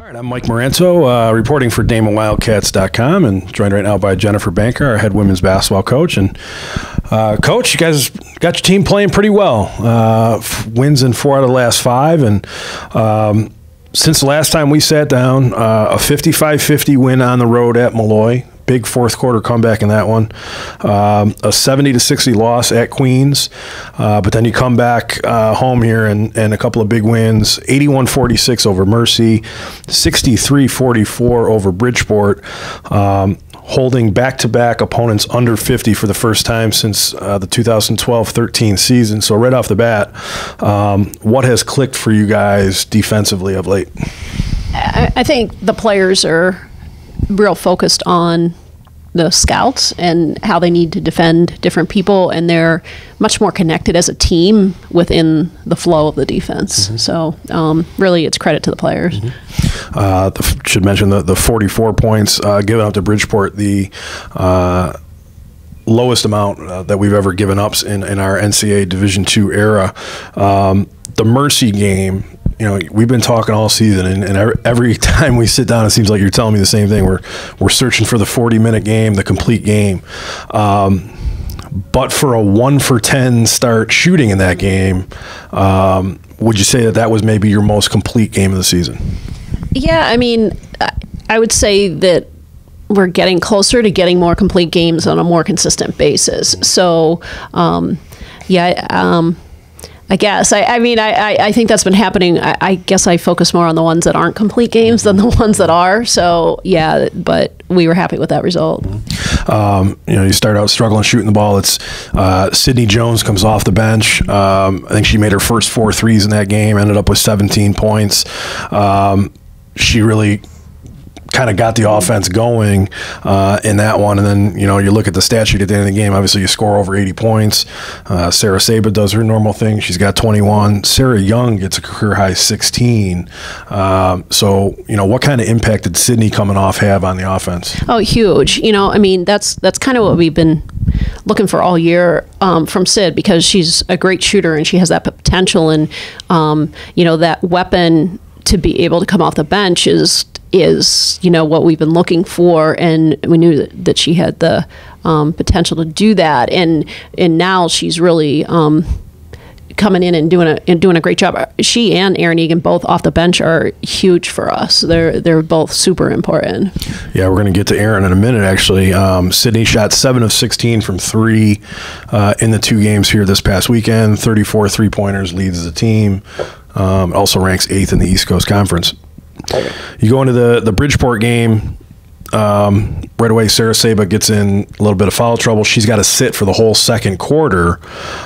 All right, I'm Mike Moranto, reporting for DamonWildcats.com, and joined right now by Jennifer Banker, our head women's basketball coach. And Coach, you guys got your team playing pretty well. Wins in 4 out of the last 5, and since the last time we sat down, a 55-50 win on the road at Malloy. Big fourth quarter comeback in that one. A 70-60 loss at Queens. But then you come back home here and a couple of big wins. 81-46 over Mercy. 63-44 over Bridgeport. Holding back-to-back opponents under 50 for the first time since the 2012-13 season. So right off the bat, what has clicked for you guys defensively of late? I think the players are real focused on the scouts and how they need to defend different people, and they're much more connected as a team within the flow of the defense. Mm-hmm. So really it's credit to the players. Mm-hmm. Should mention the 44 points given up to Bridgeport, the lowest amount that we've ever given up in our NCAA Division II era. The Mercy game, you know, we've been talking all season, and every time we sit down, it seems like you're telling me the same thing. We're searching for the 40-minute game, the complete game. But for a 1-for-10 start shooting in that game, would you say that was maybe your most complete game of the season? Yeah, I mean, I would say that we're getting closer to getting more complete games on a more consistent basis. So, I guess. I think that's been happening. I guess I focus more on the ones that aren't complete games than the ones that are. So, yeah, but we were happy with that result. You start out struggling shooting the ball. It's Sydney Jones comes off the bench. I think she made her first 4 threes in that game, ended up with 17 points. She really kind of got the offense going in that one, and then you look at the stat sheet at the end of the game. Obviously, you score over 80 points. Sarah Saba does her normal thing; she's got 21. Sarah Young gets a career high 16. So, what kind of impact did Sydney coming off have on the offense? Oh, huge. That's kind of what we've been looking for all year from Sid, because she's a great shooter and she has that potential, and that weapon to be able to come off the bench is what we've been looking for, and we knew that she had the potential to do that, and now she's really coming in and doing a great job. She and Erin Egan both off the bench are huge for us. They're both super important. Yeah, we're going to get to Erin in a minute. Actually, Sydney shot 7 of 16 from 3 in the 2 games here this past weekend. 34 3-pointers, leads the team. Also ranks 8th in the East Coast Conference. You go into the Bridgeport game, right away Sarah Saba gets in a little bit of foul trouble. She's got to sit for the whole second quarter,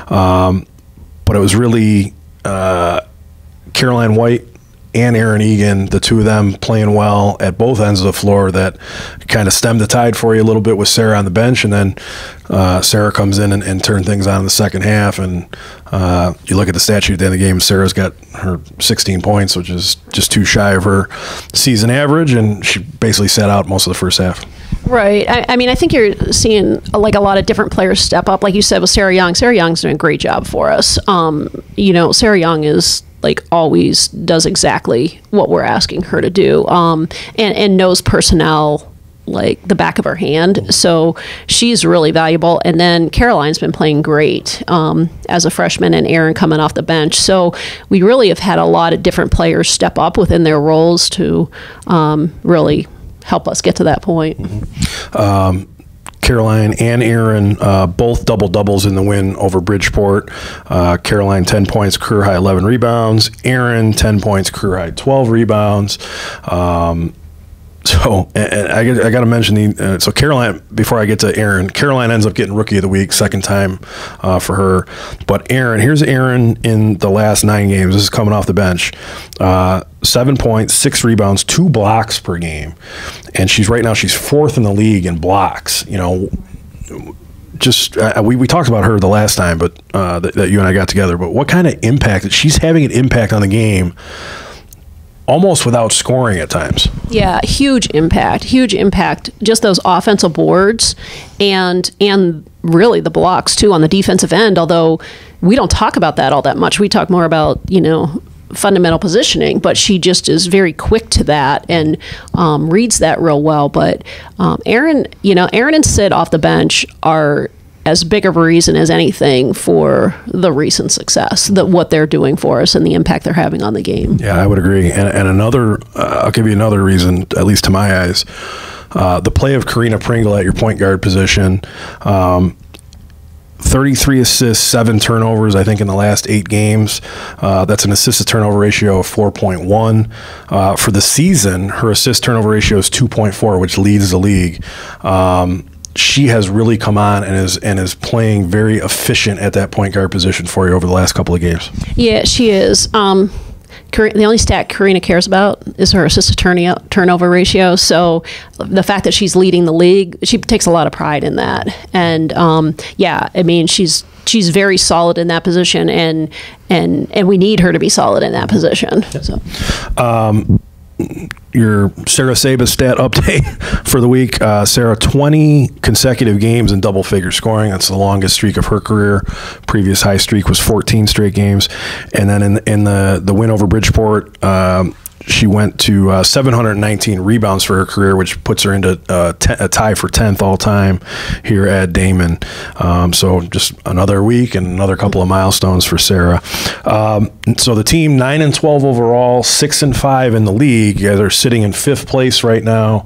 but it was really Caroline White and Erin Egan, the two of them playing well at both ends of the floor, that kind of stemmed the tide for you a little bit with Sarah on the bench, and then Sarah comes in and turned things on in the second half, and you look at the stat sheet at the end of the game, Sarah's got her 16 points, which is just too shy of her season average, and she basically sat out most of the first half. Right. I think you're seeing like a lot of different players step up. Like you said with Sarah Young. Sarah Young's doing a great job for us. Sarah Young is always does exactly what we're asking her to do, and knows personnel like the back of her hand. So she's really valuable. And then Caroline's been playing great as a freshman, and Erin coming off the bench. So we really have had a lot of different players step up within their roles to really help us get to that point. Mm-hmm. Caroline and Erin both double-doubles in the win over Bridgeport. Caroline 10 points, career high 11 rebounds. Erin 10 points, career high 12 rebounds. So, and I got to mention so Caroline, before I get to Erin, Caroline ends up getting Rookie of the Week, second time for her. But Erin, here's Erin in the last 9 games. This is coming off the bench. 7 points, 6 rebounds, 2 blocks per game. And she's 4th in the league in blocks. We talked about her the last time, but that you and I got together. But what kind of impact? She's having an impact on the game almost without scoring at times. Yeah, huge impact. Just those offensive boards and really the blocks too on the defensive end, although we don't talk about that all that much. We talk more about, fundamental positioning, but she just is very quick to that and reads that real well. But Erin and Sid off the bench are as big of a reason as anything for the recent success, that what they're doing for us and the impact they're having on the game. Yeah, I would agree. And another, I'll give you another reason, at least to my eyes, the play of Karina Pringle at your point guard position. 33 assists, 7 turnovers, I think, in the last 8 games. That's an assist-to-turnover ratio of 4.1. For the season, her assist-turnover ratio is 2.4, which leads the league. She has really come on and is playing very efficient at that point guard position for you over the last couple of games. Yeah, she is. The only stat Karina cares about is her assist-to-turnover ratio. So the fact that she's leading the league, she takes a lot of pride in that. And yeah, I mean, she's very solid in that position, and we need her to be solid in that position. Yep. So. Your Sarah Sabas stat update for the week. Sarah, 20 consecutive games in double-figure scoring. That's the longest streak of her career. Previous high streak was 14 straight games. And then in the win over Bridgeport, she went to 719 rebounds for her career, which puts her into a tie for 10th all-time here at Damon. So just another week and another couple of milestones for Sarah. So the team 9-12 overall, 6-5 in the league. You guys are sitting in 5th place right now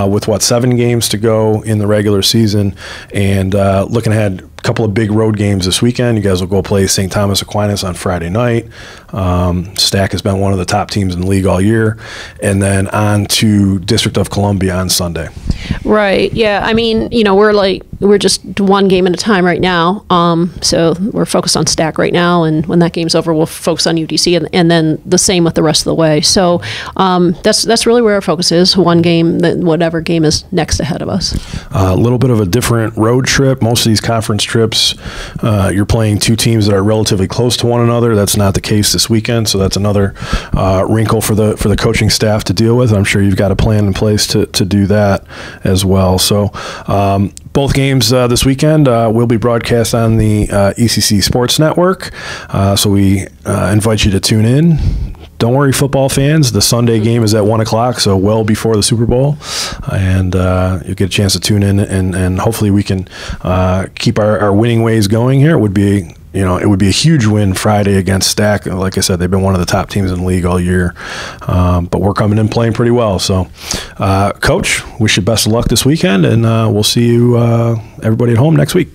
with, 7 games to go in the regular season. And looking ahead, a couple of big road games this weekend. You guys will go play St. Thomas Aquinas on Friday night. Stack has been one of the top teams in the league all year. And then on to District of Columbia on Sunday. Right. Yeah. I mean, we're just one game at a time right now. So we're focused on Stack right now. And when that game's over, we'll focus on UDC and then the same with the rest of the way. So that's really where our focus is. One game, whatever game is next ahead of us. A little bit of a different road trip. Most of these conference trips, you're playing 2 teams that are relatively close to one another. That's not the case this weekend. So that's another wrinkle for the coaching staff to deal with. I'm sure you've got a plan in place to do that as well. So both games this weekend will be broadcast on the ECC Sports Network. So we invite you to tune in. Don't worry, football fans. The Sunday game is at 1 o'clock, so well before the Super Bowl. And you'll get a chance to tune in, and hopefully we can keep our winning ways going here. It would be a huge win Friday against Stack. Like I said, they've been one of the top teams in the league all year. But we're coming in playing pretty well. So, Coach, wish you best of luck this weekend, and we'll see you, everybody at home, next week.